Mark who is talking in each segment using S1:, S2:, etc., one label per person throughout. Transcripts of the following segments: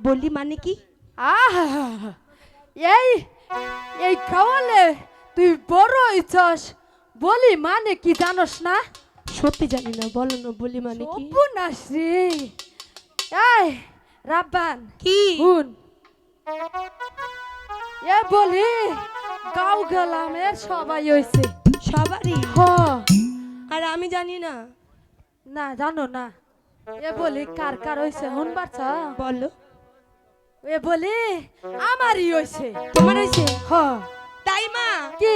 S1: বলি মানে কি?
S2: আহা, এই এই খাওয়ালে তুই বড় হইছস, বলি মানে কি জানোস না?
S1: সত্যি জানি না, বলো না বলি মানে কি?
S2: সর্বনাশ রে। এই রাব্বান,
S1: কি?
S2: হুন, এ বলি গাঁও গেলামের সবাই হইছে।
S1: সবারই?
S2: হ,
S1: আর আমি জানি না।
S2: না জানো না, এ বলি কার কার হইছে হুন পারছ?
S1: বলো।
S2: এ বলি আমারই হইছে।
S1: তোমার হয়েছে?
S2: হ,
S1: তাই মা?
S2: কি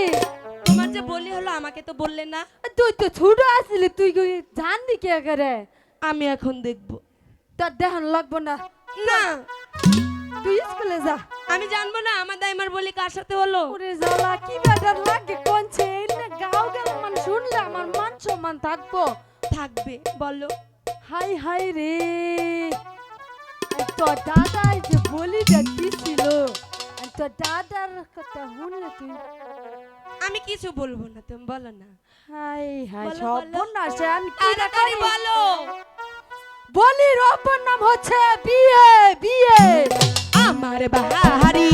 S1: তোমার যে বলি হলো, আমাকে তো বললে না।
S2: তুই তো ছোট আছিলি, তুই জানবি কে করে?
S1: আমি এখন দেখবো।
S2: তোর দেখান লাগবো না,
S1: না,
S2: তুই স্কুলে যা।
S1: আমি জানবো না আমার দাইমার বলি কার সাথে হলো।
S2: ওরে জ্বালা, কি ব্যাটার লাগে কোনছে, এই না গাঁও গেলাম মানে শুনলে আমার মান সম্মান থাকবো?
S1: থাকবে, বলো।
S2: হাই হাই রে, তোর দাদাই যে বলিটা দিছিল, তোর দাদার কথা শুনলে তুই,
S1: আমি কিছু বলবো না, তুমি বলো না।
S2: হাই হাই
S1: বলো,
S2: সব
S1: বলো।
S2: বন্যাসে আমি কি
S1: তাড়াতাড়ি বলো।
S2: বলির অপর নাম হচ্ছে বিয়ে। বিয়ে
S1: আমার বাহারি